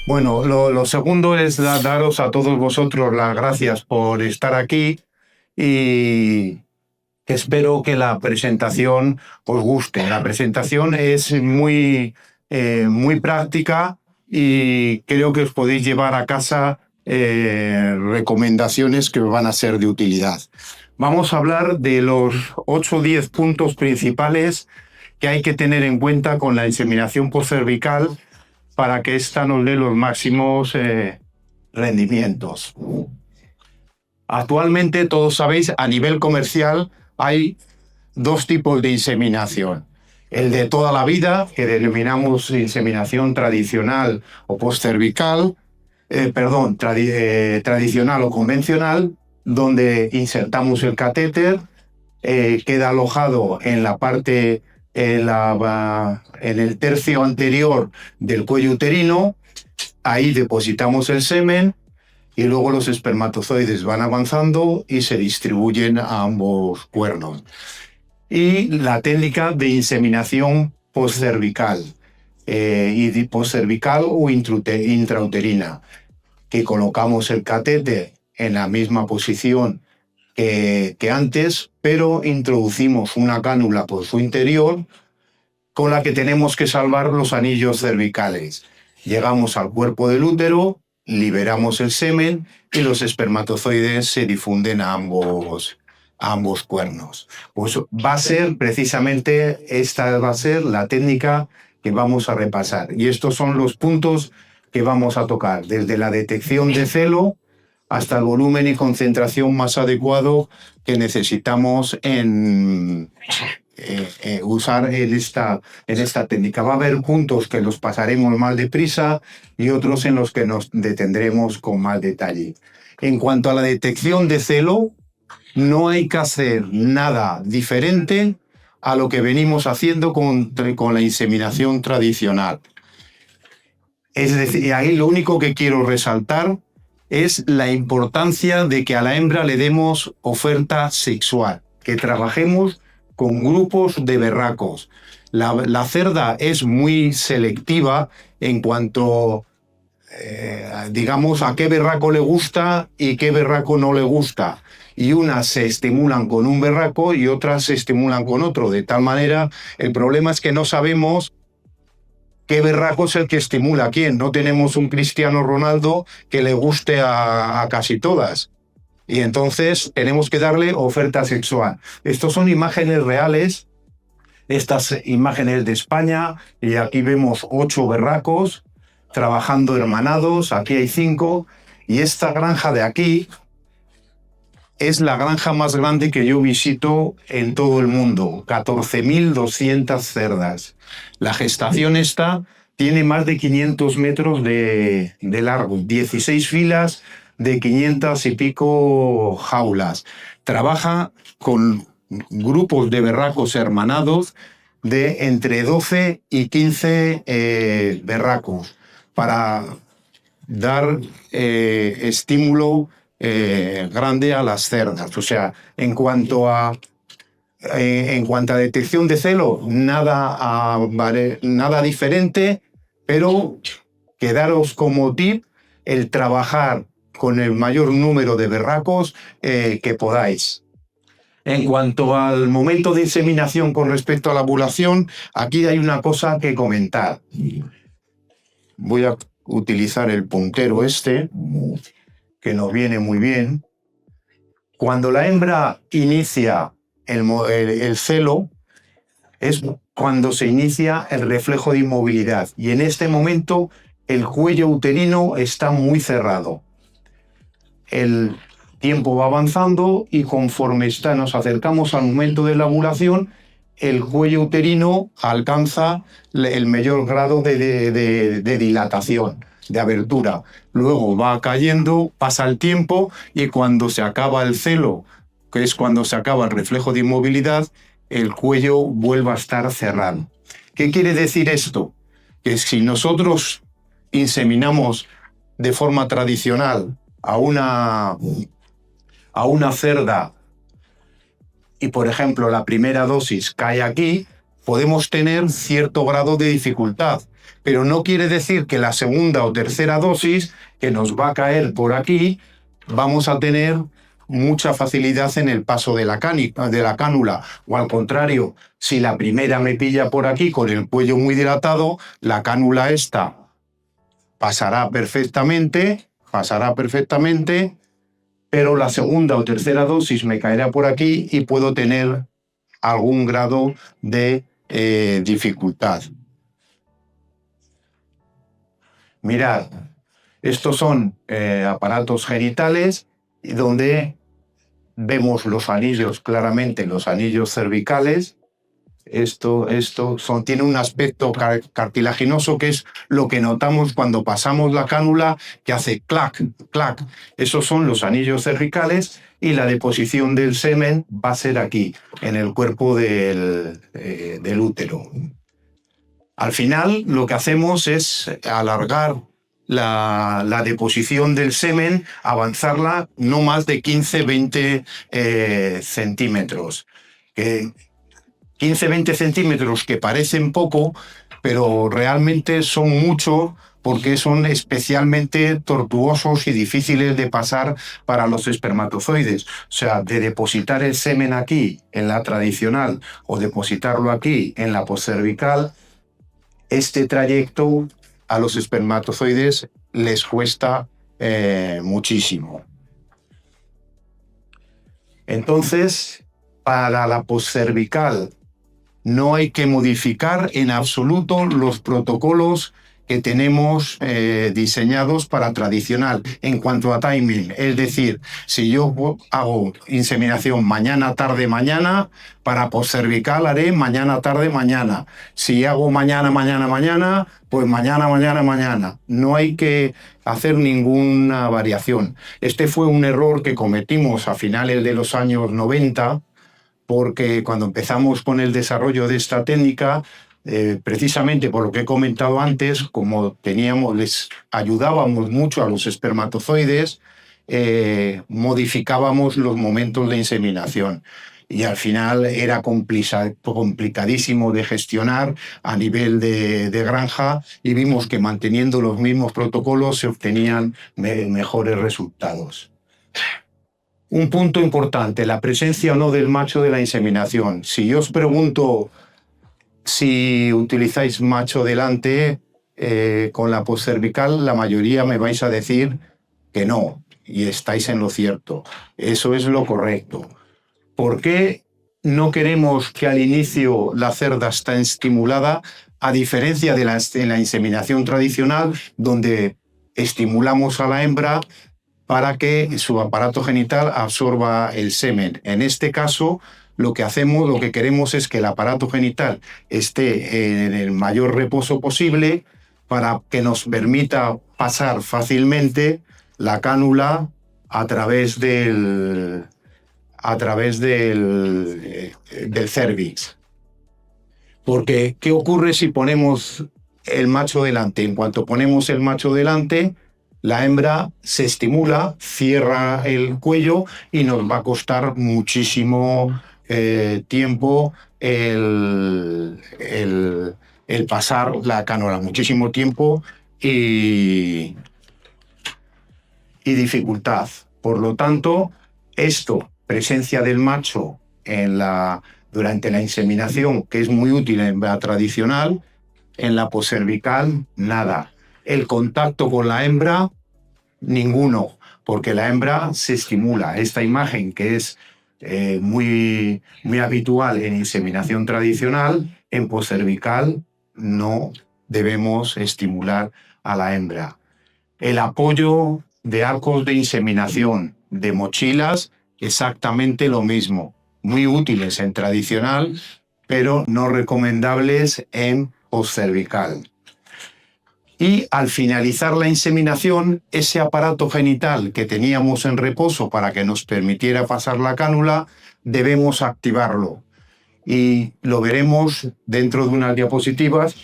Bueno, lo segundo es daros a todos vosotros las gracias por estar aquí y espero que la presentación os guste. La presentación es muy práctica y creo que os podéis llevar a casa recomendaciones que os van a ser de utilidad. Vamos a hablar de los 8 o 10 puntos principales que hay que tener en cuenta con la inseminación postcervical para que ésta nos dé los máximos rendimientos. Actualmente, todos sabéis, a nivel comercial hay dos tipos de inseminación. El de toda la vida, que denominamos inseminación tradicional o postcervical, tradicional o convencional, donde insertamos el catéter, queda alojado en la parte, en el tercio anterior del cuello uterino, ahí depositamos el semen y luego los espermatozoides van avanzando y se distribuyen a ambos cuernos. Y la técnica de inseminación postcervical, y postcervical o intrauterina, que colocamos el catéter en la misma posición que antes, pero introducimos una cánula por su interior con la que tenemos que salvar los anillos cervicales. Llegamos al cuerpo del útero, liberamos el semen y los espermatozoides se difunden a ambos cuernos. Pues va a ser precisamente esta va a ser la técnica que vamos a repasar. Y estos son los puntos que vamos a tocar, desde la detección de celo hasta el volumen y concentración más adecuado que necesitamos usar en esta técnica. Va a haber puntos que los pasaremos más deprisa y otros en los que nos detendremos con más detalle. En cuanto a la detección de celo, no hay que hacer nada diferente a lo que venimos haciendo con la inseminación tradicional. Es decir, ahí lo único que quiero resaltar es la importancia de que a la hembra le demos oferta sexual, que trabajemos con grupos de berracos. La cerda es muy selectiva en cuanto, digamos, a qué berraco le gusta y qué berraco no le gusta. Y unas se estimulan con un berraco y otras se estimulan con otro. De tal manera, el problema es que no sabemos qué berraco es el que estimula a quién. No tenemos un Cristiano Ronaldo que le guste a casi todas. Y entonces tenemos que darle oferta sexual. Estos son imágenes reales, estas imágenes de España, y aquí vemos 8 berracos trabajando hermanados, aquí hay 5, y esta granja de aquí es la granja más grande que yo visito en todo el mundo, 14.200 cerdas. La gestación esta tiene más de 500 metros de largo, 16 filas de 500 y pico jaulas. Trabaja con grupos de berracos hermanados de entre 12 y 15 berracos para dar estímulo grande a las cerdas. O sea, en cuanto a detección de celo, nada diferente, pero quedaros como tip el trabajar con el mayor número de berracos que podáis. En cuanto al momento de inseminación con respecto a la ovulación, aquí hay una cosa que comentar. Voy a utilizar el puntero este, que nos viene muy bien. Cuando la hembra inicia el celo, es cuando se inicia el reflejo de inmovilidad. Y en este momento el cuello uterino está muy cerrado. El tiempo va avanzando y conforme nos acercamos al momento de la ovulación, el cuello uterino alcanza el mayor grado de dilatación, de abertura. Luego va cayendo, pasa el tiempo y cuando se acaba el celo, que es cuando se acaba el reflejo de inmovilidad, el cuello vuelve a estar cerrado. ¿Qué quiere decir esto? Que si nosotros inseminamos de forma tradicional a una cerda y, por ejemplo, la primera dosis cae aquí, podemos tener cierto grado de dificultad, pero no quiere decir que la segunda o tercera dosis, que nos va a caer por aquí, vamos a tener mucha facilidad en el paso de la cánula, o al contrario, si la primera me pilla por aquí con el cuello muy dilatado, la cánula esta pasará perfectamente, pero la segunda o tercera dosis me caerá por aquí y puedo tener algún grado de dificultad. Mirad, estos son aparatos genitales donde vemos los anillos, claramente los anillos cervicales. Tiene un aspecto cartilaginoso, que es lo que notamos cuando pasamos la cánula, que hace clac, clac. Esos son los anillos cervicales, y la deposición del semen va a ser aquí, en el cuerpo del útero. Al final, lo que hacemos es alargar la deposición del semen, avanzarla no más de 15-20 centímetros. 15-20 centímetros que parecen poco, pero realmente son mucho, porque son especialmente tortuosos y difíciles de pasar para los espermatozoides. O sea, de depositar el semen aquí, en la tradicional, o depositarlo aquí, en la poscervical, este trayecto a los espermatozoides les cuesta muchísimo. Entonces, para la poscervical no hay que modificar en absoluto los protocolos que tenemos diseñados para tradicional en cuanto a timing. Es decir, si yo hago inseminación mañana, tarde, mañana, para poscervical haré mañana, tarde, mañana. Si hago mañana, mañana, mañana, pues mañana, mañana, mañana. No hay que hacer ninguna variación. Este fue un error que cometimos a finales de los años 90, porque cuando empezamos con el desarrollo de esta técnica, precisamente por lo que he comentado antes, como les ayudábamos mucho a los espermatozoides, modificábamos los momentos de inseminación. Y al final era complicadísimo de gestionar a nivel de granja, y vimos que manteniendo los mismos protocolos se obtenían mejores resultados. Un punto importante, la presencia o no del macho de la inseminación. Si yo os pregunto si utilizáis macho delante con la poscervical, la mayoría me vais a decir que no, y estáis en lo cierto. Eso es lo correcto. ¿Por qué no queremos que al inicio la cerda esté estimulada, a diferencia de la inseminación tradicional, donde estimulamos a la hembra para que su aparato genital absorba el semen? En este caso, lo que queremos es que el aparato genital esté en el mayor reposo posible, para que nos permita pasar fácilmente la cánula a través del cérvix. Porque, ¿qué ocurre si ponemos el macho delante? En cuanto ponemos el macho delante, la hembra se estimula, cierra el cuello, y nos va a costar muchísimo tiempo el pasar la cánula, muchísimo tiempo y dificultad. Por lo tanto, presencia del macho durante la inseminación, que es muy útil en la tradicional, en la poscervical, nada. El contacto con la hembra, ninguno, porque la hembra se estimula. Esta imagen, que es muy, muy habitual en inseminación tradicional, en poscervical no debemos estimular a la hembra. El apoyo de arcos de inseminación, de mochilas, exactamente lo mismo. Muy útiles en tradicional, pero no recomendables en poscervical. Y al finalizar la inseminación, ese aparato genital que teníamos en reposo para que nos permitiera pasar la cánula, debemos activarlo. Y lo veremos dentro de unas diapositivas,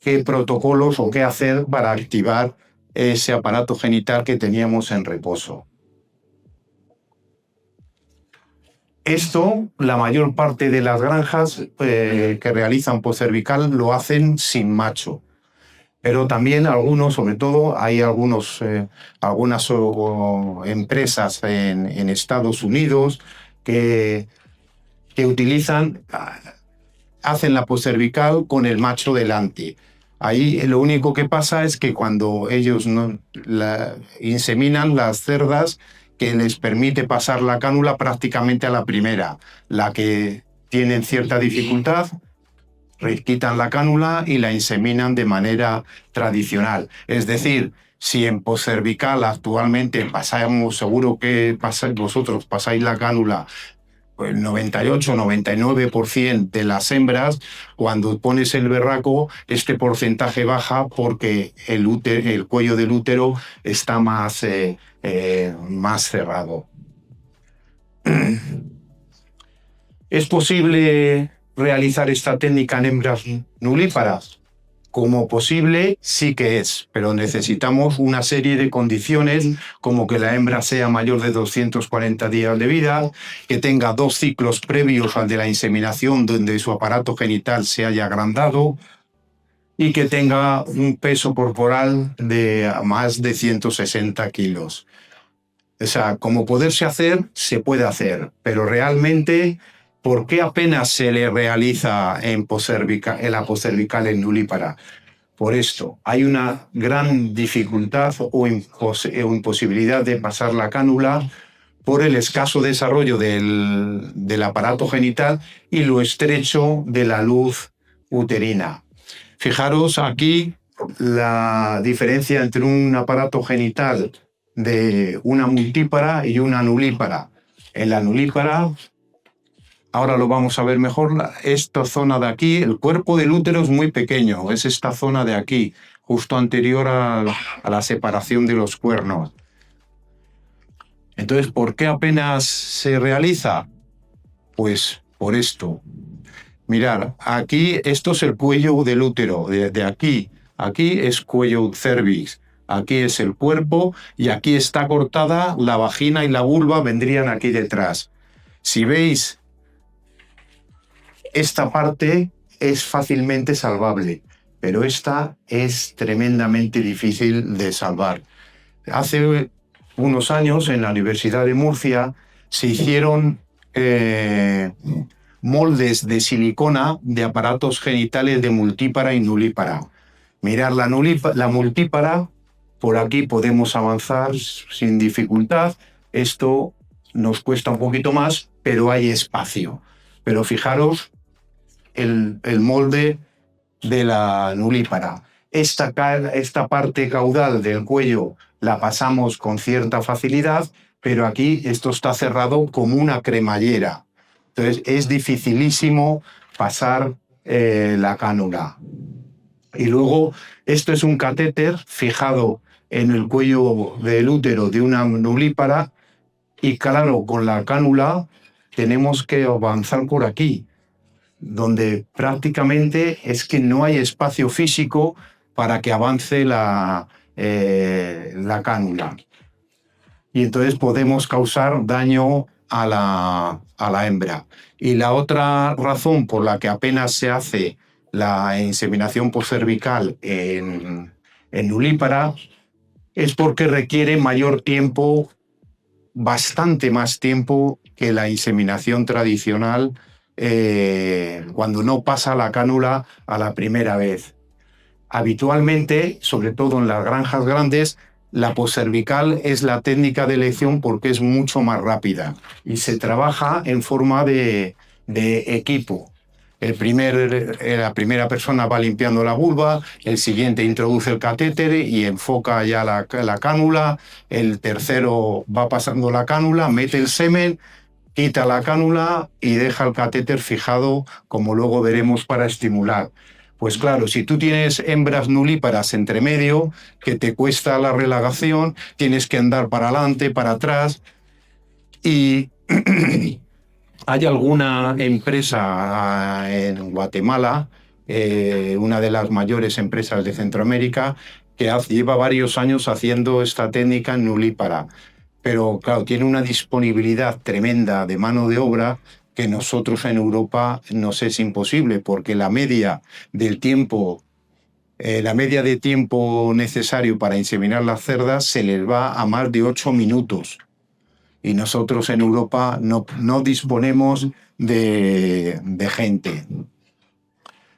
qué protocolos o qué hacer para activar ese aparato genital que teníamos en reposo. Esto, la mayor parte de las granjas que realizan poscervical lo hacen sin macho. Pero también algunos, sobre todo, hay algunas empresas en Estados Unidos que utilizan, hacen la poscervical con el macho delante. Ahí lo único que pasa es que cuando ellos inseminan las cerdas, que les permite pasar la cánula prácticamente a la primera. La que tienen cierta dificultad, quitan la cánula y la inseminan de manera tradicional. Es decir, si en poscervical actualmente pasamos, seguro que vosotros pasáis la cánula, pues el 98-99% de las hembras, cuando pones el berraco, este porcentaje baja porque el cuello del útero está más cerrado. ¿Es posible realizar esta técnica en hembras nulíparas? Como posible, sí que es, pero necesitamos una serie de condiciones, como que la hembra sea mayor de 240 días de vida, que tenga 2 ciclos previos al de la inseminación donde su aparato genital se haya agrandado y que tenga un peso corporal de más de 160 kilos. O sea, como poderse hacer, se puede hacer, pero realmente, ¿por qué apenas se le realiza en la poscervical en nulípara? Por esto, hay una gran dificultad o imposibilidad de pasar la cánula por el escaso desarrollo del aparato genital y lo estrecho de la luz uterina. Fijaros aquí la diferencia entre un aparato genital de una multípara y una nulípara. En la nulípara, ahora lo vamos a ver mejor, esta zona de aquí, el cuerpo del útero es muy pequeño, es esta zona de aquí, justo anterior a la separación de los cuernos. Entonces, ¿por qué apenas se realiza? Pues por esto. Mirad, aquí esto es el cuello del útero, de aquí es cuello cervix, aquí es el cuerpo y aquí está cortada la vagina y la vulva vendrían aquí detrás. Si veis, esta parte es fácilmente salvable, pero esta es tremendamente difícil de salvar. Hace unos años en la Universidad de Murcia se hicieron moldes de silicona de aparatos genitales de multípara y nulípara. Mirad la multípara, por aquí podemos avanzar sin dificultad. Esto nos cuesta un poquito más, pero hay espacio. Pero fijaros el molde de la nulípara. Esta parte caudal del cuello la pasamos con cierta facilidad, pero aquí esto está cerrado como una cremallera. Entonces es dificilísimo pasar la cánula. Y luego esto es un catéter fijado en el cuello del útero de una nulípara y claro, con la cánula tenemos que avanzar por aquí, donde prácticamente es que no hay espacio físico para que avance la cánula. Y entonces podemos causar daño a la hembra. Y la otra razón por la que apenas se hace la inseminación poscervical en nulípara es porque requiere mayor tiempo, bastante más tiempo que la inseminación tradicional cuando no pasa la cánula a la primera vez. Habitualmente, sobre todo en las granjas grandes, la poscervical es la técnica de elección porque es mucho más rápida y se trabaja en forma de equipo. La primera persona va limpiando la vulva, el siguiente introduce el catéter y enfoca ya la cánula, el tercero va pasando la cánula, mete el semen, quita la cánula y deja el catéter fijado, como luego veremos, para estimular. Pues claro, si tú tienes hembras nulíparas entre medio, que te cuesta la relagación, tienes que andar para adelante, para atrás. Y hay alguna empresa en Guatemala, una de las mayores empresas de Centroamérica, que lleva varios años haciendo esta técnica en nulípara. pero claro, tiene una disponibilidad tremenda de mano de obra que nosotros en Europa nos es imposible, porque la media del tiempo, la media de tiempo necesario para inseminar las cerdas se les va a más de 8 minutos. Y nosotros en Europa no disponemos de gente.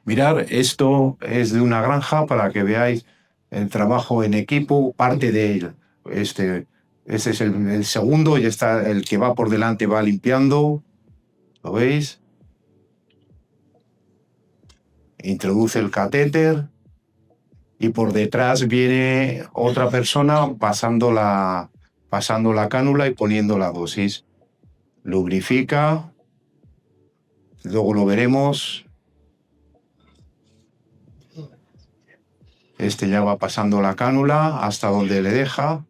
Mirad, esto es de una granja para que veáis el trabajo en equipo, parte de él. Este es el segundo y está el que va por delante, va limpiando. ¿Lo veis? Introduce el catéter y por detrás viene otra persona pasando la cánula y poniendo la dosis. Lubrifica, luego lo veremos. Este ya va pasando la cánula hasta donde le deja.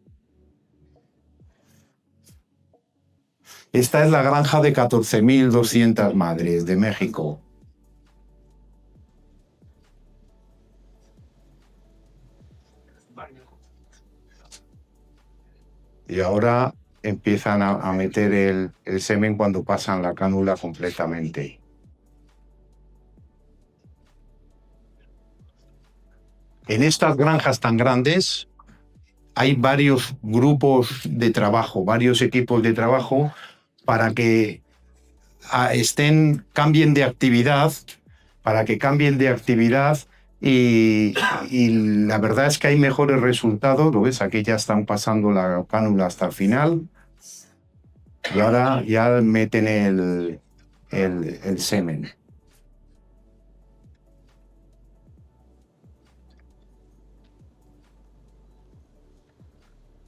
Esta es la granja de 14.200 madres de México. Y ahora empiezan a meter el semen cuando pasan la cánula completamente. En estas granjas tan grandes hay varios grupos de trabajo, varios equipos de trabajo para que cambien de actividad, y la verdad es que hay mejores resultados. Lo ves, aquí ya están pasando la cánula hasta el final y ahora ya meten el semen.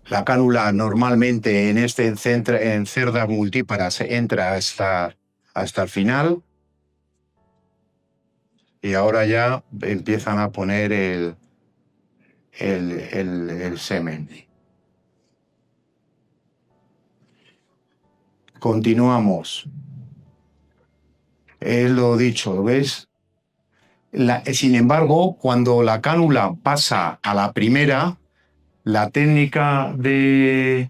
La cánula normalmente en cerdas multíparas entra hasta el final y ahora ya empiezan a poner el semen. Continuamos. Es lo dicho, ¿lo ves? Sin embargo, cuando la cánula pasa a la primera, la técnica en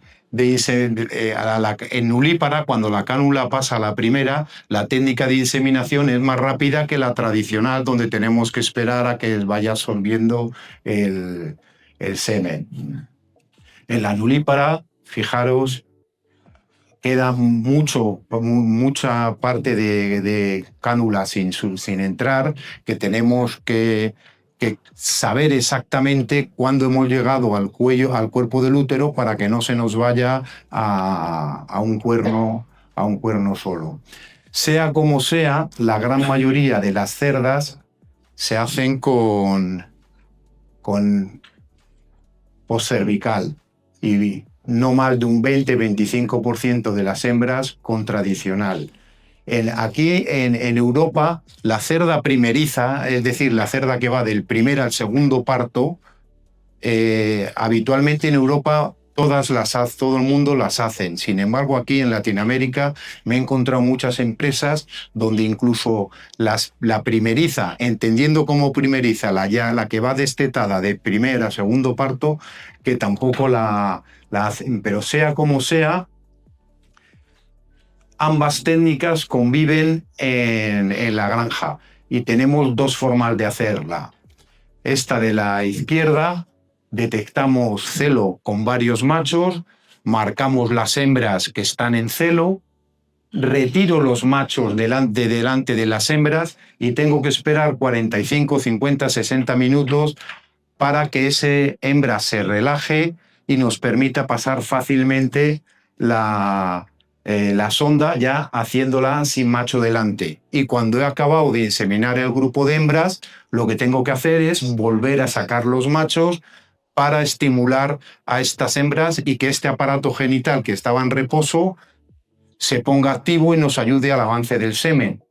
nulípara, cuando la cánula pasa a la primera, la técnica de inseminación es más rápida que la tradicional, donde tenemos que esperar a que vaya absorbiendo el semen. En la nulípara, fijaros, queda mucha parte de cánula sin entrar, que tenemos que saber exactamente cuándo hemos llegado al cuerpo del útero para que no se nos vaya a un cuerno solo. Sea como sea, la gran mayoría de las cerdas se hacen con poscervical y no más de un 20-25% de las hembras con tradicional. Aquí en Europa, la cerda primeriza, es decir, la cerda que va del primer al segundo parto, habitualmente en Europa todo el mundo las hacen. Sin embargo, aquí en Latinoamérica me he encontrado muchas empresas donde incluso la primeriza, entendiendo como primeriza la que va destetada de primer a segundo parto, que tampoco la hacen. Pero sea como sea, ambas técnicas conviven en la granja y tenemos dos formas de hacerla. Esta de la izquierda, detectamos celo con varios machos, marcamos las hembras que están en celo, retiro los machos delante de las hembras y tengo que esperar 45, 50, 60 minutos para que esa hembra se relaje y nos permita pasar fácilmente la sonda, ya haciéndola sin macho delante. Y cuando he acabado de inseminar el grupo de hembras, lo que tengo que hacer es volver a sacar los machos para estimular a estas hembras y que este aparato genital que estaba en reposo se ponga activo y nos ayude al avance del semen.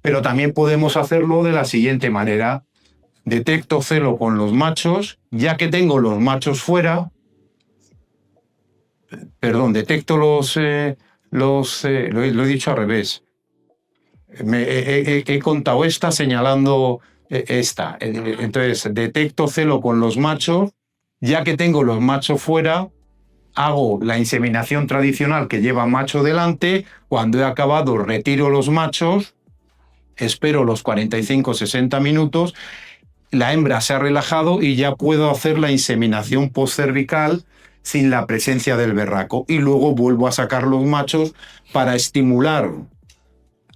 Pero también podemos hacerlo de la siguiente manera. Detecto celo con los machos, ya que tengo los machos fuera, detecto lo he dicho al revés. He contado esta señalando esta. Entonces, detecto celo con los machos, ya que tengo los machos fuera, hago la inseminación tradicional que lleva macho delante. Cuando he acabado, retiro los machos, espero los 45-60 minutos, la hembra se ha relajado y ya puedo hacer la inseminación postcervical sin la presencia del berraco. Y luego vuelvo a sacar los machos para estimular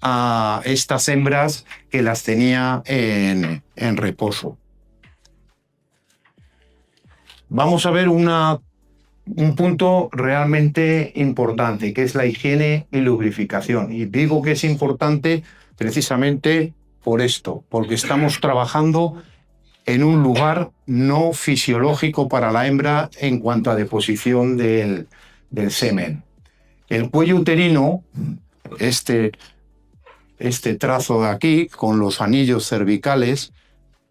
a estas hembras que las tenía en reposo. Vamos a ver un punto realmente importante, que es la higiene y lubrificación. Y digo que es importante precisamente por esto, porque estamos trabajando en un lugar no fisiológico para la hembra en cuanto a deposición del semen. El cuello uterino, este trazo de aquí, con los anillos cervicales,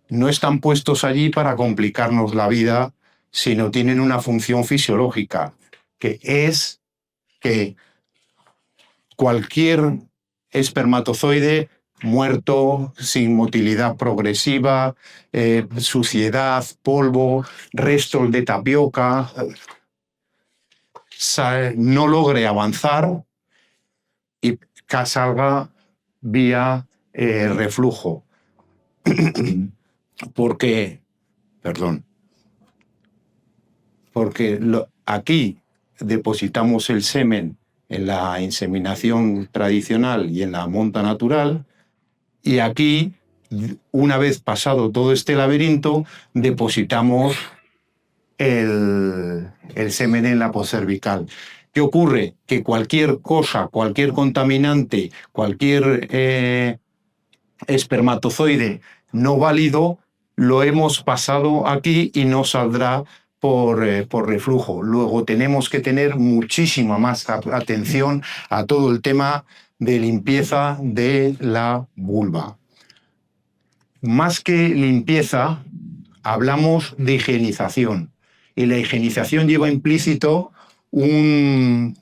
no están puestos allí para complicarnos la vida, sino tienen una función fisiológica, que es que cualquier espermatozoide muerto, sin motilidad progresiva, suciedad, polvo, restos de tapioca, no logre avanzar y salga vía reflujo. Porque aquí depositamos el semen en la inseminación tradicional y en la monta natural, y aquí, una vez pasado todo este laberinto, depositamos el semen en la postcervical. ¿Qué ocurre? Que cualquier cosa, cualquier contaminante, cualquier espermatozoide no válido, lo hemos pasado aquí y no saldrá por reflujo. Luego tenemos que tener muchísima más atención a todo el tema de limpieza de la vulva. Más que limpieza, hablamos de higienización. Y la higienización lleva implícito un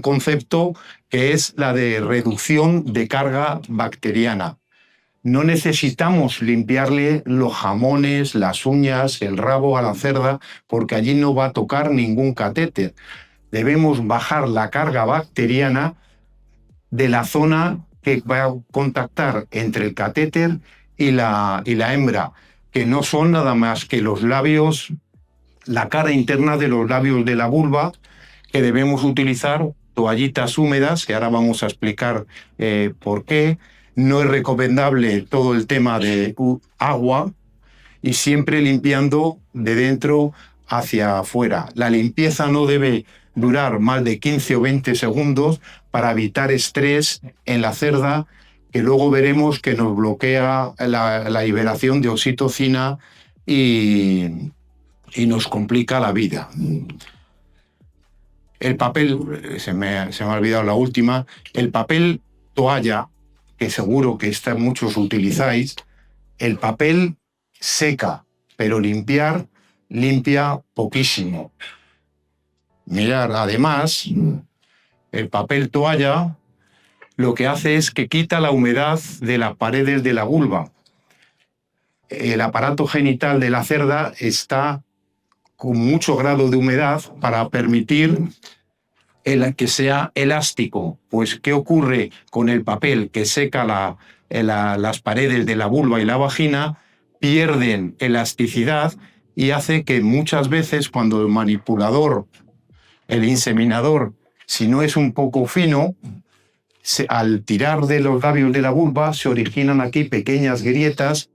concepto que es la de reducción de carga bacteriana. No necesitamos limpiarle los jamones, las uñas, el rabo a la cerda, porque allí no va a tocar ningún catéter. Debemos bajar la carga bacteriana de la zona que va a contactar entre el catéter y la hembra, que no son nada más que los labios, la cara interna de los labios de la vulva, que debemos utilizar toallitas húmedas, que ahora vamos a explicar por qué. No es recomendable todo el tema de agua, y siempre limpiando de dentro hacia afuera. La limpieza no debe durar más de 15 o 20 segundos para evitar estrés en la cerda, que luego veremos que nos bloquea la liberación de oxitocina y nos complica la vida. El papel, se me ha olvidado la última, el papel toalla, que seguro que muchos utilizáis. El papel seca, pero limpia poquísimo. Mirad, además, el papel toalla lo que hace es que quita la humedad de las paredes de la vulva. El aparato genital de la cerda está con mucho grado de humedad para permitir que sea elástico. Pues, ¿qué ocurre con el papel que seca las paredes de la vulva y la vagina? Pierden elasticidad y hace que muchas veces, cuando el manipulador, el inseminador, si no es un poco fino, al tirar de los labios de la vulva se originan aquí pequeñas grietas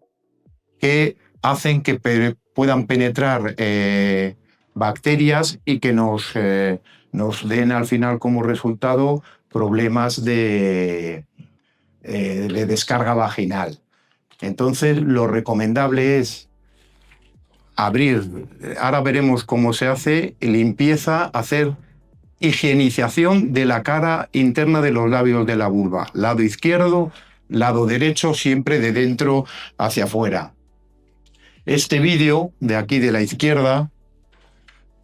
que hacen que puedan penetrar bacterias y que nos den al final como resultado problemas de descarga vaginal. Entonces, lo recomendable es abrir, ahora veremos cómo se hace, limpieza, hacer higienización de la cara interna de los labios de la vulva. Lado izquierdo, lado derecho, siempre de dentro hacia afuera. Este vídeo de aquí de la izquierda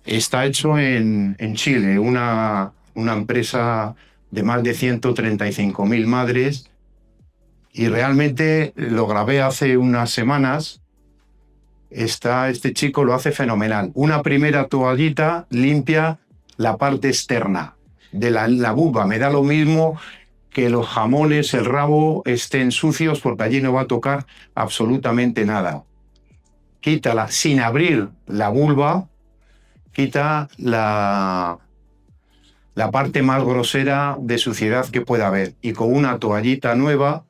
está hecho en Chile, una empresa de más de 135.000 madres, y realmente lo grabé hace unas semanas. este chico lo hace fenomenal. Una primera toallita limpia la parte externa de la vulva. Me da lo mismo que los jamones, el rabo estén sucios, porque allí no va a tocar absolutamente nada. Quítala sin abrir la vulva, quita la parte más grosera de suciedad que pueda haber. Y con una toallita nueva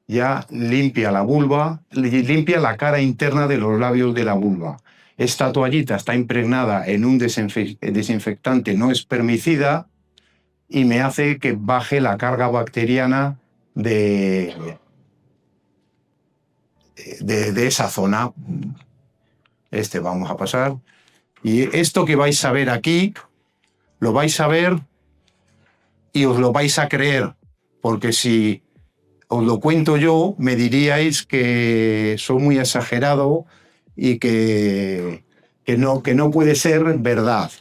ya limpia la vulva, limpia la cara interna de los labios de la vulva. Esta toallita está impregnada en un desinfectante no espermicida y me hace que baje la carga bacteriana de esa zona. Vamos a pasar. Y esto que vais a ver aquí, lo vais a ver y os lo vais a creer, porque si os lo cuento yo, me diríais que soy muy exagerado y que no puede ser verdad.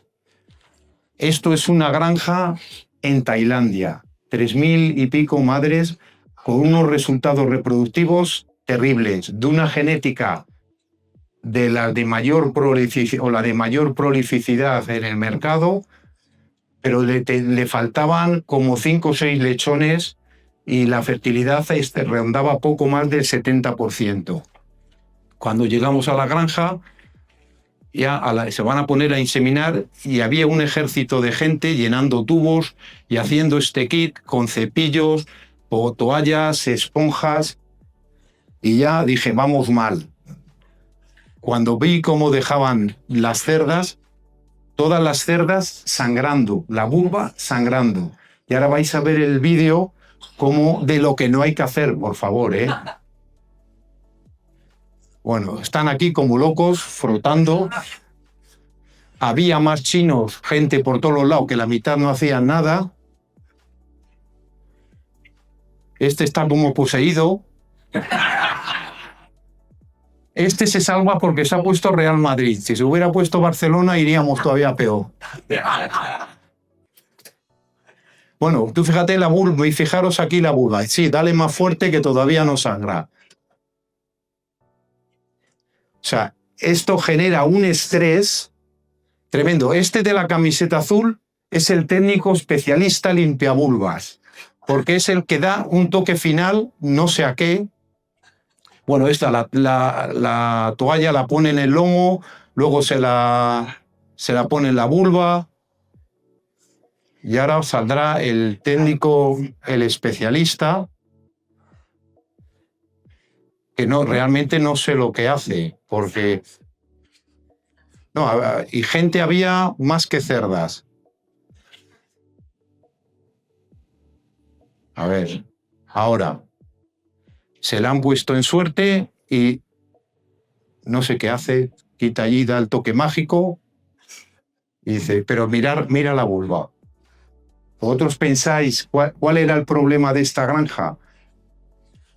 Esto es una granja en Tailandia, 3.000 y pico madres con unos resultados reproductivos terribles, de una genética de la de mayor prolificidad en el mercado, pero le faltaban como 5 o 6 lechones y la fertilidad rondaba poco más del 70%. Cuando llegamos a la granja, ya se van a poner a inseminar y había un ejército de gente llenando tubos y haciendo este kit con cepillos, toallas, esponjas, y ya dije, vamos mal. Cuando vi cómo dejaban las cerdas, todas las cerdas sangrando, la vulva sangrando. Y ahora vais a ver el vídeo como de lo que no hay que hacer, por favor, ¿eh? Bueno, están aquí como locos, frotando. Había más chinos, gente por todos los lados, que la mitad no hacían nada. Este está como poseído. Este se salva porque se ha puesto Real Madrid. Si se hubiera puesto Barcelona, iríamos todavía peor. Bueno, tú fíjate la vulva y fijaros aquí la vulva. Sí, dale más fuerte que todavía no sangra. O sea, esto genera un estrés tremendo. Este de la camiseta azul es el técnico especialista limpiavulvas, porque es el que da un toque final, no sé a qué. Bueno, la toalla la pone en el lomo, luego se la pone en la vulva y ahora saldrá el técnico, el especialista, que realmente no sé lo que hace, porque no, y gente había más que cerdas. A ver, ahora se la han puesto en suerte y no sé qué hace, quita allí, da el toque mágico y dice, pero mira la vulva. ¿Vosotros pensáis cuál era el problema de esta granja?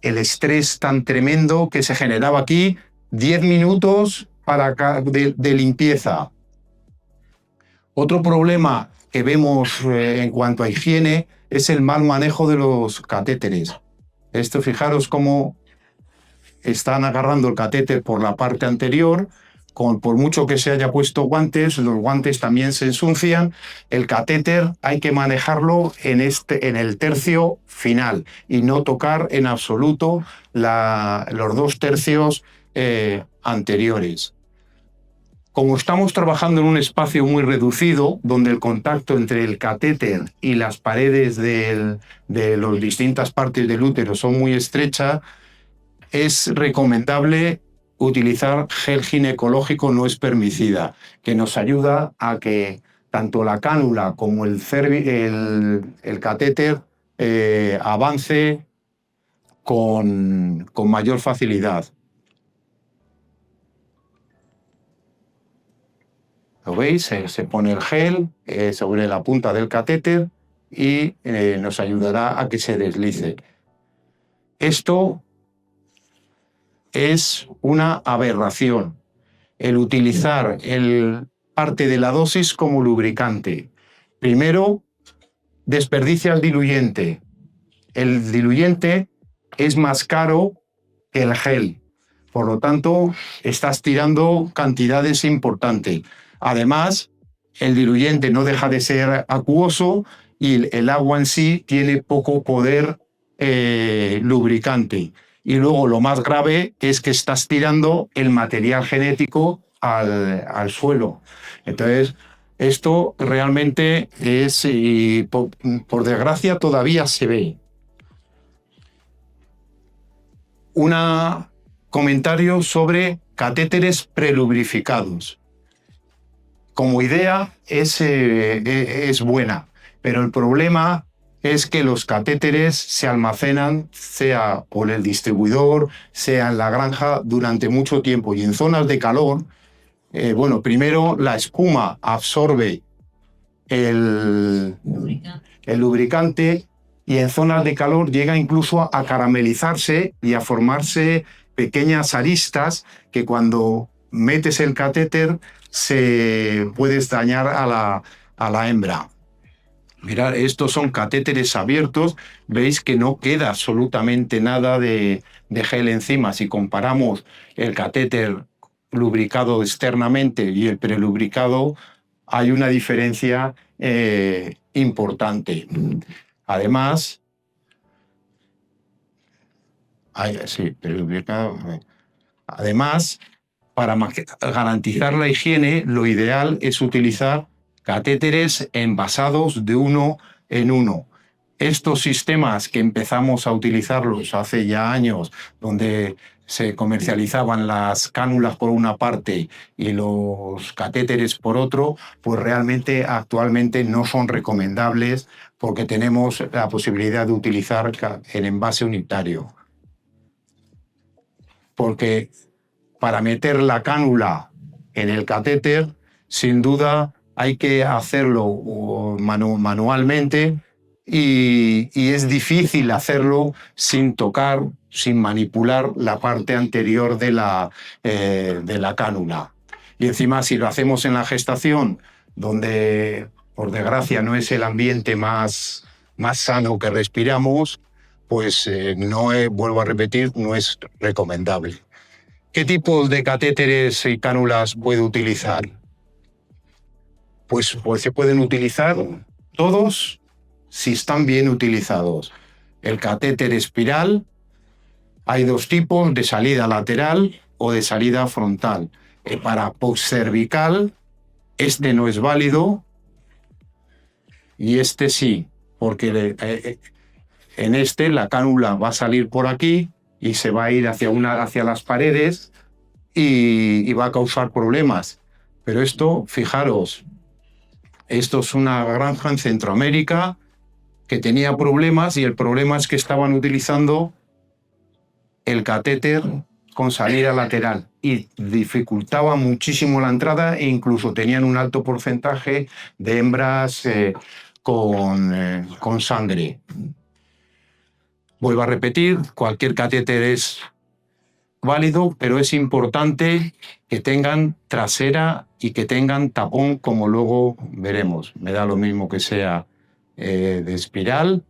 El estrés tan tremendo que se generaba aquí, 10 minutos de limpieza. Otro problema que vemos en cuanto a higiene es el mal manejo de los catéteres. Esto, fijaros cómo están agarrando el catéter por la parte anterior, por mucho que se haya puesto guantes, los guantes también se ensucian. El catéter hay que manejarlo en el tercio final y no tocar en absoluto los 2 tercios anteriores. Como estamos trabajando en un espacio muy reducido, donde el contacto entre el catéter y las paredes de las distintas partes del útero son muy estrechas, es recomendable utilizar gel ginecológico no espermicida, que nos ayuda a que tanto la cánula como el catéter avance con mayor facilidad. ¿Lo veis? Se pone el gel sobre la punta del catéter y nos ayudará a que se deslice. Esto es una aberración, el utilizar parte de la dosis como lubricante. Primero, desperdicia el diluyente. El diluyente es más caro que el gel. Por lo tanto, estás tirando cantidades importantes. Además, el diluyente no deja de ser acuoso y el agua en sí tiene poco poder lubricante. Y luego lo más grave es que estás tirando el material genético al suelo. Entonces, esto realmente es, y por desgracia, todavía se ve. Un comentario sobre catéteres prelubrificados. Como idea es buena, pero el problema es que los catéteres se almacenan, sea por el distribuidor, sea en la granja, durante mucho tiempo. Y en zonas de calor, primero la espuma absorbe el lubricante y en zonas de calor llega incluso a caramelizarse y a formarse pequeñas aristas que cuando metes el catéter se puedes dañar a la hembra. Mirad, estos son catéteres abiertos, veis que no queda absolutamente nada de gel encima. Si comparamos el catéter lubricado externamente y el prelubricado, hay una diferencia importante. Además, además, para garantizar la higiene, lo ideal es utilizar catéteres envasados de uno en uno. Estos sistemas que empezamos a utilizarlos hace ya años, donde se comercializaban las cánulas por una parte y los catéteres por otro, pues realmente actualmente no son recomendables porque tenemos la posibilidad de utilizar el envase unitario. Porque para meter la cánula en el catéter, sin duda hay que hacerlo manualmente y es difícil hacerlo sin tocar, sin manipular la parte anterior de la cánula. Y encima, si lo hacemos en la gestación, donde por desgracia no es el ambiente más sano que respiramos, pues vuelvo a repetir, no es recomendable. ¿Qué tipos de catéteres y cánulas puede utilizar? Pues se pueden utilizar todos si están bien utilizados. El catéter espiral, hay dos tipos, de salida lateral o de salida frontal. Para postcervical, este no es válido y este sí, porque en este la cánula va a salir por aquí y se va a ir hacia las paredes y va a causar problemas. Pero esto, fijaros, esto es una granja en Centroamérica que tenía problemas y el problema es que estaban utilizando el catéter con salida lateral y dificultaba muchísimo la entrada e incluso tenían un alto porcentaje de hembras con sangre. Vuelvo a repetir, cualquier catéter es válido, pero es importante que tengan trasera y que tengan tapón, como luego veremos. Me da lo mismo que sea de espiral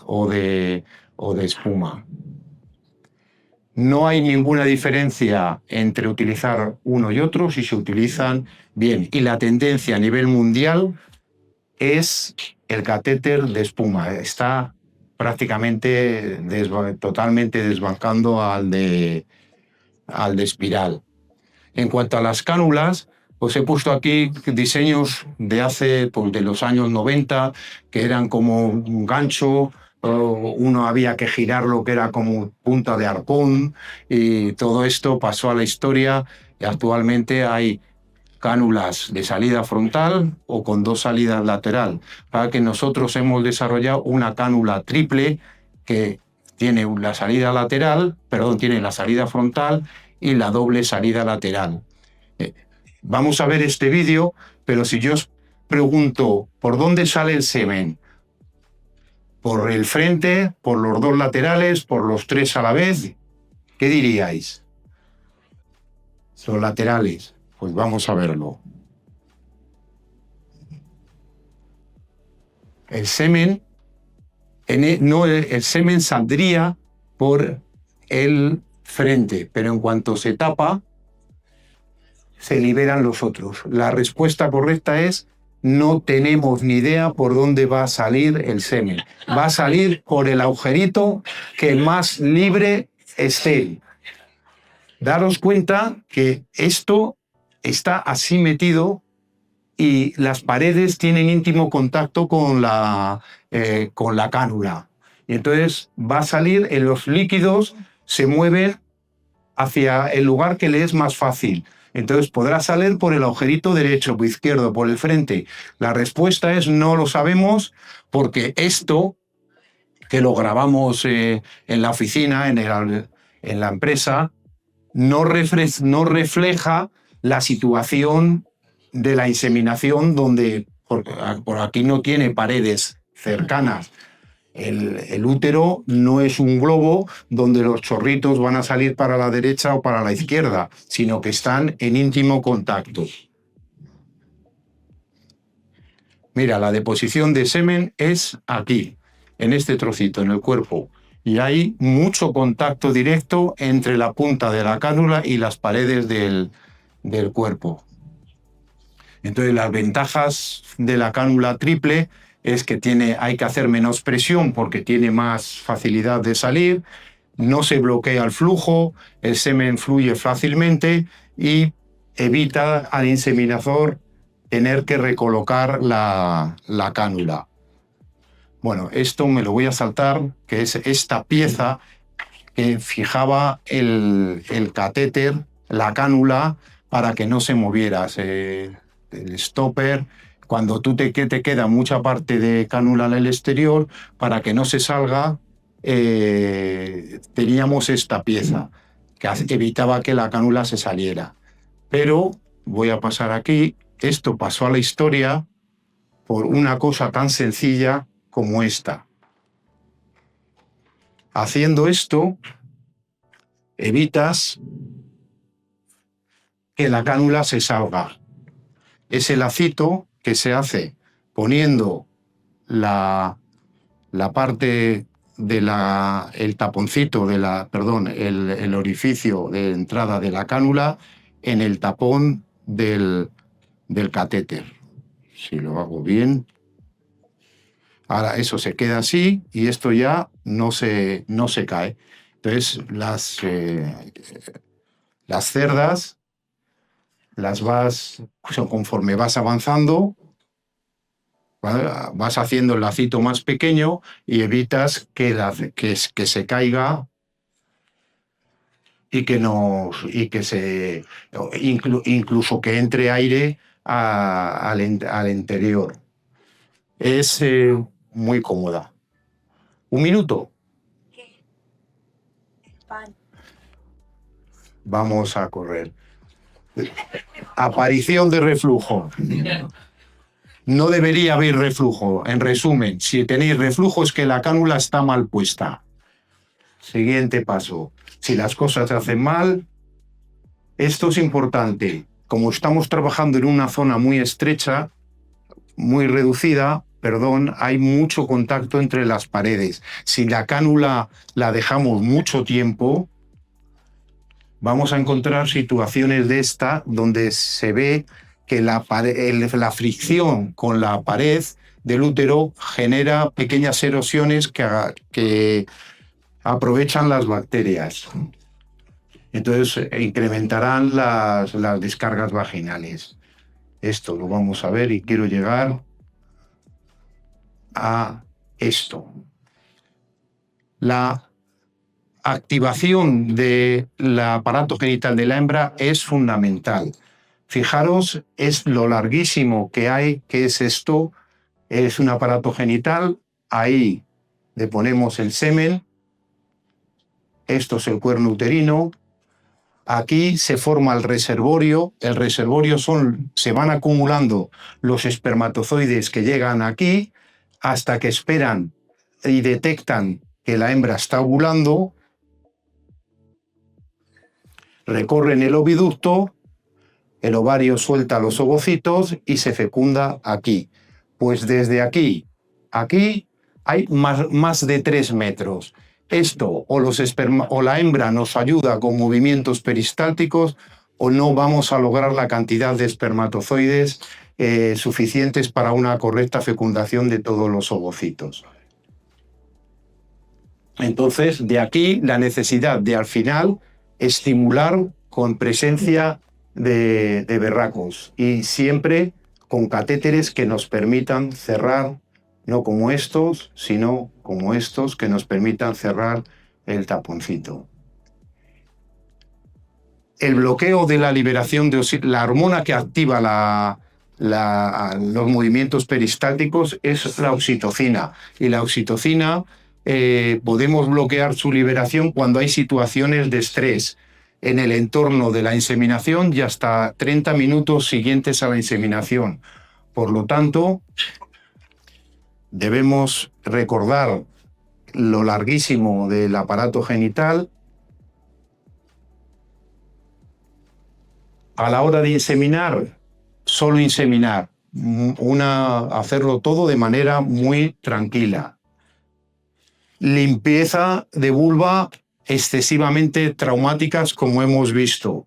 o de espuma. No hay ninguna diferencia entre utilizar uno y otro si se utilizan bien. Y la tendencia a nivel mundial es el catéter de espuma. Está prácticamente totalmente desbancando al de espiral. En cuanto a las cánulas, os he puesto aquí diseños de los años 90, que eran como un gancho, uno había que girarlo, que era como punta de arpón, y todo esto pasó a la historia y actualmente hay cánulas de salida frontal o con dos salidas lateral, para que nosotros hemos desarrollado una cánula triple que tiene la salida tiene la salida frontal y la doble salida lateral. Vamos a ver este vídeo, pero si yo os pregunto ¿por dónde sale el semen? ¿Por el frente, por los dos laterales, por los tres a la vez? ¿Qué diríais? Los laterales. Pues vamos a verlo. El semen saldría por el frente, pero en cuanto se tapa, se liberan los otros. La respuesta correcta es: no tenemos ni idea por dónde va a salir el semen. Va a salir por el agujerito que más libre esté. Daros cuenta que esto está así metido y las paredes tienen íntimo contacto con la cánula. Y entonces va a salir, en los líquidos se mueven hacia el lugar que le es más fácil. Entonces podrá salir por el agujerito derecho, por izquierdo, por el frente. La respuesta es: no lo sabemos, porque esto, que lo grabamos en la oficina, en la empresa, no refleja la situación de la inseminación, donde por aquí no tiene paredes cercanas. El útero no es un globo donde los chorritos van a salir para la derecha o para la izquierda, sino que están en íntimo contacto. Mira, la deposición de semen es aquí, en este trocito, en el cuerpo. Y hay mucho contacto directo entre la punta de la cánula y las paredes del cuerpo. Entonces, las ventajas de la cánula triple es que hay que hacer menos presión porque tiene más facilidad de salir, no se bloquea el flujo, el semen fluye fácilmente y evita al inseminador tener que recolocar la cánula. Bueno, esto me lo voy a saltar, que es esta pieza que fijaba el catéter, la cánula, para que no se moviera. El stopper, cuando te queda mucha parte de cánula en el exterior, para que no se salga, teníamos esta pieza que evitaba que la cánula se saliera. Pero voy a pasar aquí. Esto pasó a la historia por una cosa tan sencilla como esta. Haciendo esto, evitas que la cánula se salga. Ese lacito que se hace poniendo la parte el taponcito el orificio de entrada de la cánula en el tapón del catéter. Si lo hago bien. Ahora eso se queda así y esto ya no se cae. Entonces las cerdas conforme vas avanzando, vas haciendo el lacito más pequeño y evitas que se caiga y incluso que entre aire al interior. Es muy cómoda. ¿Un minuto? Vamos a correr. Aparición de reflujo. No debería haber reflujo. En resumen, si tenéis reflujo es que la cánula está mal puesta. Siguiente paso. Si las cosas se hacen mal, esto es importante. Como estamos trabajando en una zona muy estrecha, muy reducida, hay mucho contacto entre las paredes. Si la cánula la dejamos mucho tiempo, vamos a encontrar situaciones de esta donde se ve que la fricción con la pared del útero genera pequeñas erosiones que aprovechan las bacterias. Entonces incrementarán las descargas vaginales. Esto lo vamos a ver y quiero llegar a esto. La activación del aparato genital de la hembra es fundamental. Fijaros, es lo larguísimo que hay, que es esto. Es un aparato genital, ahí le ponemos el semen, esto es el cuerno uterino, aquí se forma el reservorio se van acumulando los espermatozoides que llegan aquí hasta que esperan y detectan que la hembra está ovulando, recorren el oviducto, el ovario suelta los ovocitos y se fecunda aquí. Pues desde aquí hay más de 3 metros. esto o la hembra nos ayuda con movimientos peristálticos o no vamos a lograr la cantidad de espermatozoides suficientes para una correcta fecundación de todos los ovocitos. Entonces, de aquí la necesidad de al final estimular con presencia de berracos y siempre con catéteres que nos permitan cerrar, no como estos, sino como estos que nos permitan cerrar el taponcito. El bloqueo de la liberación de la hormona que activa los movimientos peristálticos es la oxitocina. Y la oxitocina podemos bloquear su liberación cuando hay situaciones de estrés en el entorno de la inseminación y hasta 30 minutos siguientes a la inseminación. Por lo tanto, debemos recordar lo larguísimo del aparato genital. A la hora de inseminar, solo inseminar, hacerlo todo de manera muy tranquila. Limpieza de vulva excesivamente traumáticas, como hemos visto.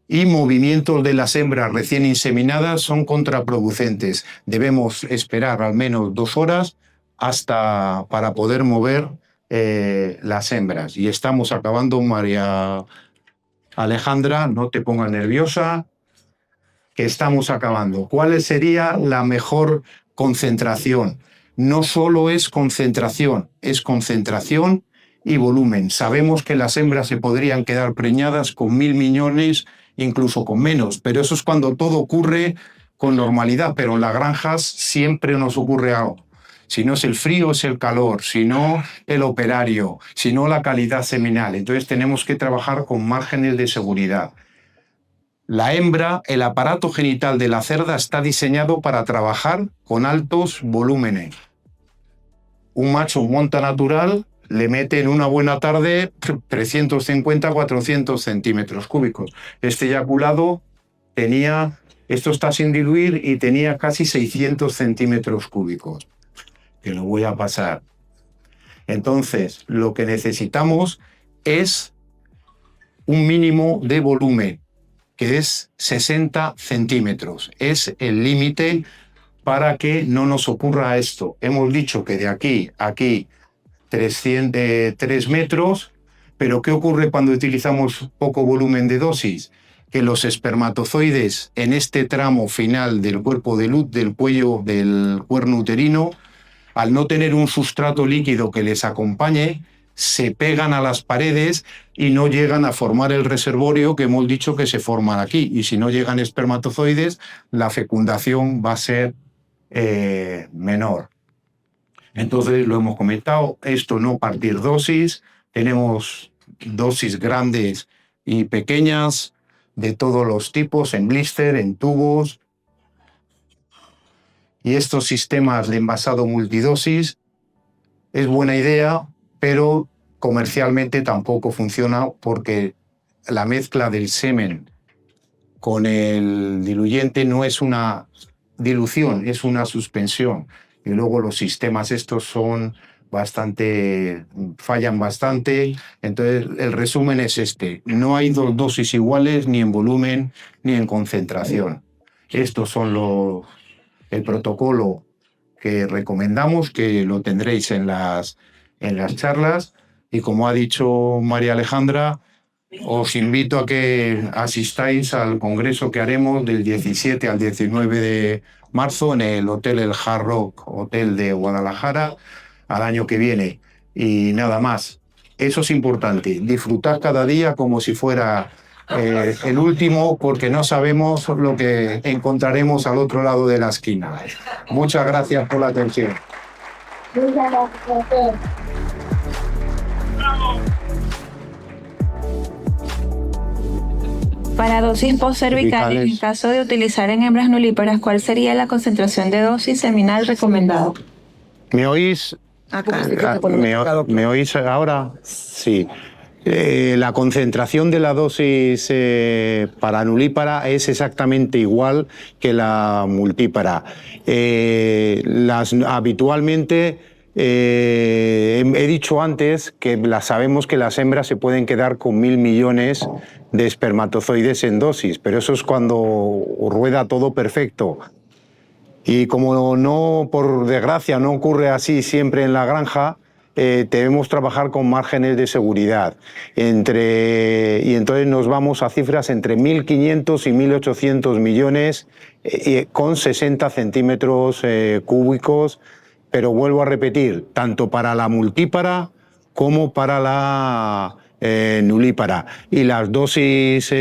Y movimientos de las hembras recién inseminadas son contraproducentes. Debemos esperar al menos 2 horas para poder mover las hembras. Y estamos acabando, María Alejandra, no te pongas nerviosa, que estamos acabando. ¿Cuál sería la mejor concentración? No solo es concentración y volumen. Sabemos que las hembras se podrían quedar preñadas con 1000 millones, incluso con menos, pero eso es cuando todo ocurre con normalidad, pero en las granjas siempre nos ocurre algo. Si no es el frío, es el calor, si no el operario, si no la calidad seminal. Entonces tenemos que trabajar con márgenes de seguridad. La hembra, el aparato genital de la cerda está diseñado para trabajar con altos volúmenes. Un macho monta natural le mete en una buena tarde 350-400 centímetros cúbicos. Este eyaculado esto está sin diluir y tenía casi 600 centímetros cúbicos. Que lo voy a pasar. Entonces, lo que necesitamos es un mínimo de volumen, que es 60 centímetros. Es el límite para que no nos ocurra esto. Hemos dicho que de aquí a aquí 3 metros, pero ¿qué ocurre cuando utilizamos poco volumen de dosis? Que los espermatozoides en este tramo final del cuerpo del cuello del cuerno uterino, al no tener un sustrato líquido que les acompañe, se pegan a las paredes y no llegan a formar el reservorio que hemos dicho que se forman aquí. Y si no llegan espermatozoides, la fecundación va a ser menor. Entonces, lo hemos comentado, esto no partir dosis, tenemos dosis grandes y pequeñas de todos los tipos, en blister, en tubos. Y estos sistemas de envasado multidosis es buena idea, pero comercialmente tampoco funciona porque la mezcla del semen con el diluyente no es una dilución, es una suspensión. Y luego los sistemas estos fallan bastante. Entonces, el resumen es este: no hay 2 dosis iguales ni en volumen ni en concentración. Estos son el protocolo que recomendamos, que lo tendréis en las charlas. Y como ha dicho María Alejandra, os invito a que asistáis al congreso que haremos del 17 al 19 de marzo en el Hotel El Hard Rock Hotel de Guadalajara al año que viene. Y nada más. Eso es importante. Disfrutad cada día como si fuera el último, porque no sabemos lo que encontraremos al otro lado de la esquina. Muchas gracias por la atención. Para dosis postcervicales, en caso de utilizar en hembras nulíparas, ¿cuál sería la concentración de dosis seminal recomendada? ¿Me oís? Acá. ¿Me oís ahora? Sí. La concentración de la dosis para nulípara es exactamente igual que la multípara. Habitualmente He dicho antes que sabemos que las hembras se pueden quedar con 1.000 millones de espermatozoides en dosis, pero eso es cuando rueda todo perfecto. Y como no, por desgracia, no ocurre así siempre en la granja, debemos trabajar con márgenes de seguridad. Y entonces nos vamos a cifras entre 1.500 y 1.800 millones con 60 centímetros cúbicos, pero vuelvo a repetir, tanto para la multípara como para la nulípara. Y las dosis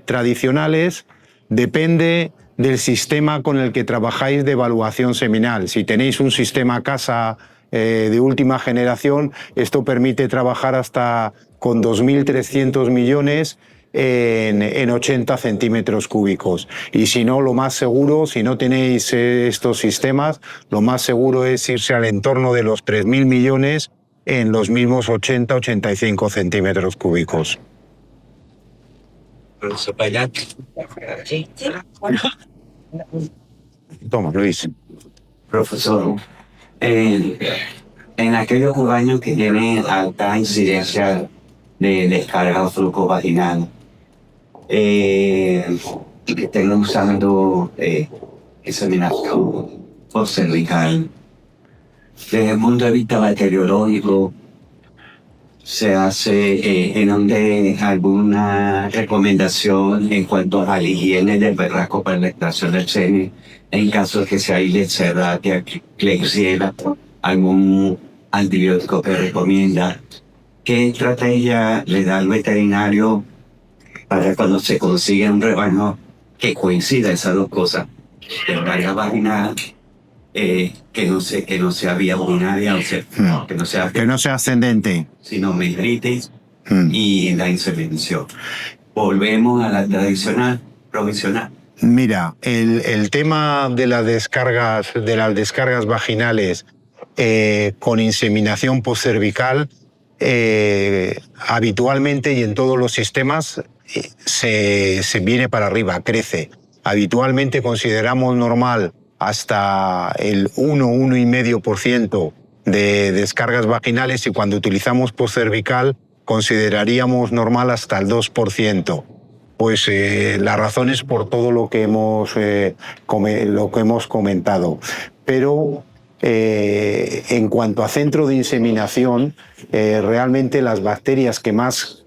tradicionales depende del sistema con el que trabajáis de evaluación seminal. Si tenéis un sistema casa de última generación, esto permite trabajar hasta con 2.300 millones en 80 centímetros cúbicos. Y si no, lo más seguro, si no tenéis estos sistemas, lo más seguro es irse al entorno de los 3.000 millones en los mismos 80-85 centímetros cúbicos. Toma, Luis. Profesor, en aquellos baños que tienen alta incidencia de descarga o flujo vaginal, que estén usando inseminación cervical, desde el punto de vista bacteriológico, ¿se hace en donde alguna recomendación en cuanto a la higiene del berraco para la extracción del semen en caso de que sea Listerratia, Klebsiella, algún antibiótico que recomienda? ¿Qué estrategia le da al veterinario para cuando se consigue un rebaño que coincida esas dos cosas? Descarga vaginal, que no sea vía urinaria, o sea, que no sea ascendente, sino metritis y la inseminación. Volvemos a la tradicional provisional. Mira, el tema de las descargas vaginales con inseminación postcervical, habitualmente y en todos los sistemas se viene para arriba, crece. Habitualmente consideramos normal hasta el 1,5% de descargas vaginales, y cuando utilizamos postcervical consideraríamos normal hasta el 2%. Pues la razón es por todo lo que hemos comentado. Pero en cuanto a centro de inseminación, realmente las bacterias que más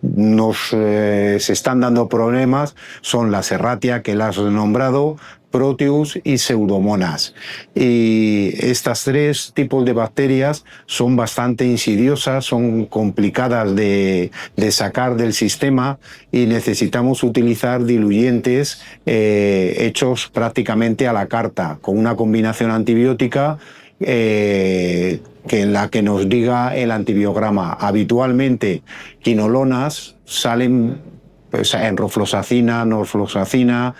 se están dando problemas son la Serratia, que la has nombrado, Proteus y Pseudomonas. Y estas tres tipos de bacterias son bastante insidiosas, son complicadas de sacar del sistema, y necesitamos utilizar diluyentes hechos prácticamente a la carta, con una combinación antibiótica que en la que nos diga el antibiograma. Habitualmente quinolonas salen pues, en rofloxacina, norfloxacina,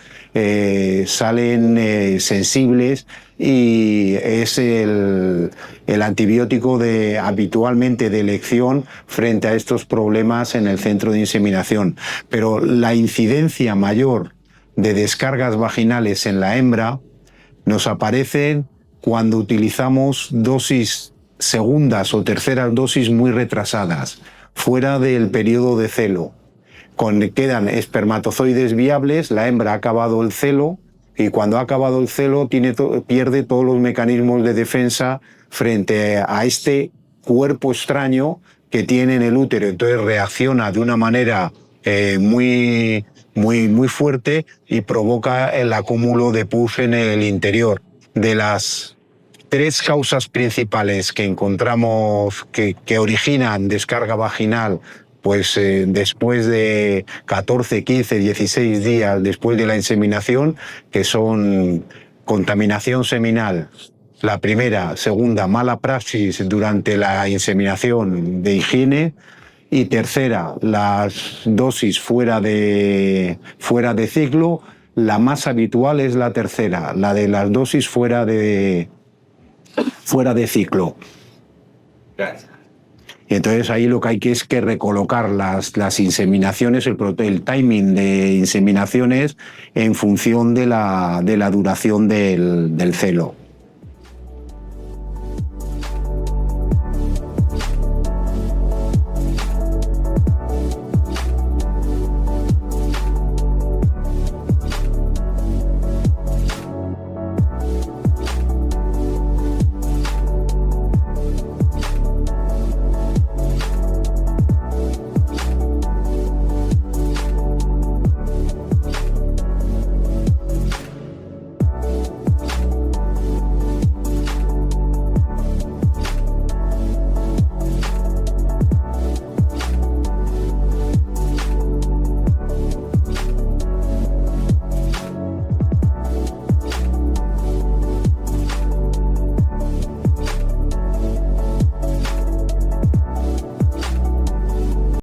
salen sensibles, y es el antibiótico habitualmente de elección frente a estos problemas en el centro de inseminación. Pero la incidencia mayor de descargas vaginales en la hembra nos aparecen cuando utilizamos dosis segundas o terceras dosis muy retrasadas, fuera del periodo de celo. Quedan espermatozoides viables, la hembra ha acabado el celo, y cuando ha acabado el celo pierde todos los mecanismos de defensa frente a este cuerpo extraño que tiene en el útero. Entonces reacciona de una manera muy fuerte y provoca el acúmulo de pus en el interior. De las tres causas principales que encontramos que originan descarga vaginal, pues después de 14, 15, 16 días después de la inseminación, que son contaminación seminal, la primera; segunda, mala praxis durante la inseminación de higiene; y tercera, las dosis fuera de ciclo. La más habitual es la tercera, la de las dosis fuera de ciclo. Gracias. Y entonces ahí lo que hay es que recolocar las inseminaciones, el timing de inseminaciones en función de la duración del celo.